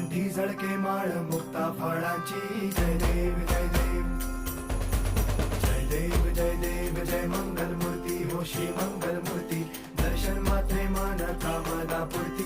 कंठी झळके माळ मुक्ता फळांची जय देव जय देव जय देव जय देव जय मंगल मूर्ती हो श्री मंगल मूर्ती दर्शन मात्रे मान कामना पूर्ती